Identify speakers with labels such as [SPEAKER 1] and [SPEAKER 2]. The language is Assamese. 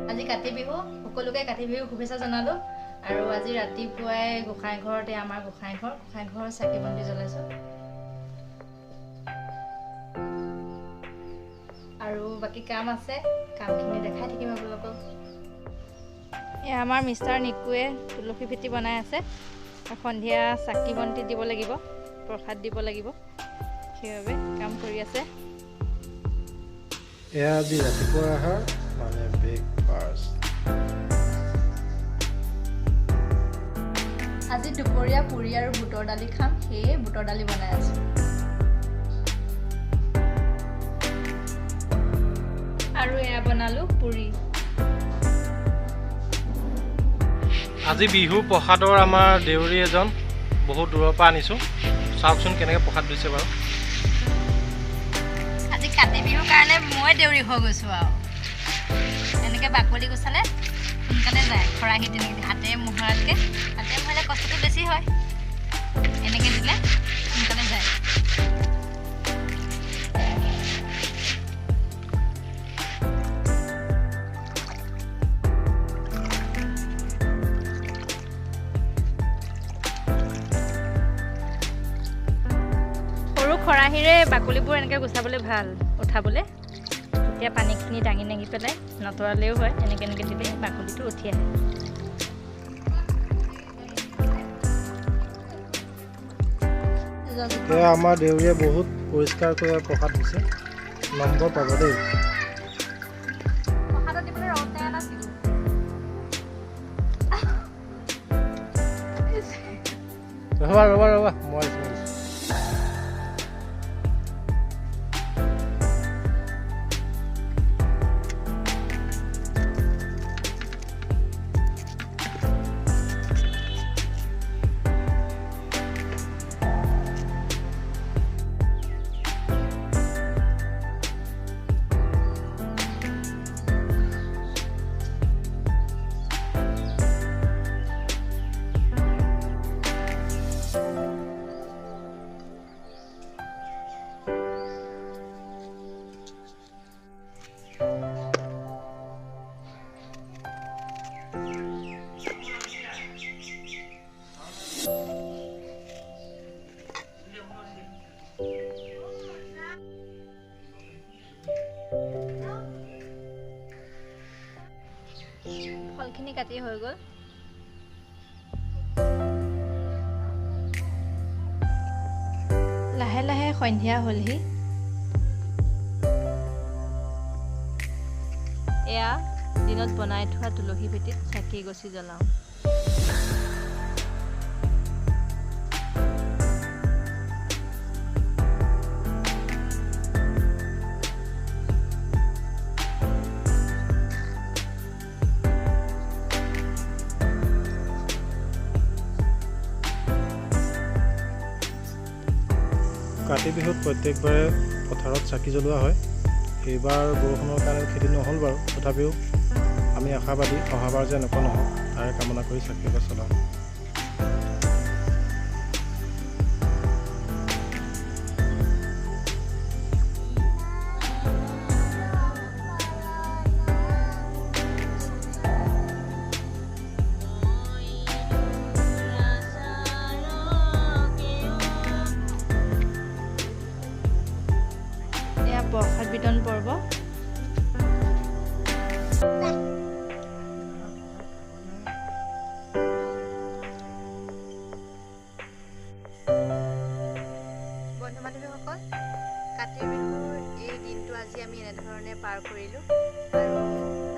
[SPEAKER 1] আজি কাতি বিহু সকলোকে কাতি বিহু শুভেচ্ছা জনালো আৰু আজি ৰাতিপুৱাই গোসাঁই ঘৰতে আমাৰ গোসাঁই ঘৰ চাকি বন্তি জ্বলাইছো আৰু বাকি কাম আছে কামখিনি দেখাই থাকিম আপোনালোকক এ আমাৰ মিষ্টাৰ নিকুৱে তুলসী ভেটি বনাই আছে সন্ধিয়া চাকি বন্তি দিব লাগিব প্ৰসাদ দিব লাগিব সেইবাবে কাম কৰি আছে
[SPEAKER 2] এয়া আজি ৰাতিপুৱা আহাৰ মানে ব্ৰেকফাষ্ট
[SPEAKER 1] আজি দুপৰীয়া পুৰি আৰু বুটৰ দালি খাম সেয়ে বুটৰ দালি বনাই আছো আৰু এয়া বনালো পুৰি
[SPEAKER 2] আজি বিহু প্ৰসাদৰ আমাৰ দেউৰী এজন বহুত দূৰৰ পৰা আনিছো চাওকচোন কেনেকৈ প্ৰসাদ দিছে বাৰু
[SPEAKER 1] আজি কাতি বিহুৰ কাৰণে মই দেউৰী হৈ গৈছো আৰু এনেকৈ বাকলি গুচালে সোনকালে যায় খৰাহি তেনেকৈ হাতে মোহৰাতকৈ হাতে মোহাৰিলে কষ্টটো বেছি হয় এনেকৈ দিলে সোনকালে যায় খৰাহিৰে বাকলিবোৰ এনেকৈ গুচাবলৈ ভাল উঠাবলৈ তেতিয়া পানীখিনি দাঙি দাঙি পেলাই নতৰালেও হয় এনেকৈ দিলে বাকলিটো উঠি আহে
[SPEAKER 2] আমাৰ দেউৰীয়ে বহুত পৰিষ্কাৰ কৰি প্ৰসাদ দিছে নম্বৰ পাব দেই ৰ'বা মই
[SPEAKER 1] ফলখিনি কাটি হৈ গ'ল লাহে লাহে সন্ধিয়া হ'লহি এয়া দিনত বনাই থোৱা তুলসী ভেটিত চাকি গছি জ্বলাওঁ
[SPEAKER 2] কাতি বিহুত প্ৰত্যেকবাৰে পথাৰত চাকি জ্বলোৱা হয় এইবাৰ বৰষুণৰ কাৰণে খেতি নহ'ল বাৰু তথাপিও আমি আশাবাদী অহাবাৰ যে এনেকুৱা নহওক তাৰে কামনা কৰি চাকি জ্বলাওঁ
[SPEAKER 1] প্ৰসাদ বিতৰণ পৰ্ব বন্ধু বান্ধৱীসকল কাতি বিহুৰ এই দিনটো আজি আমি এনেধৰণে পাৰ কৰিলোঁ আৰু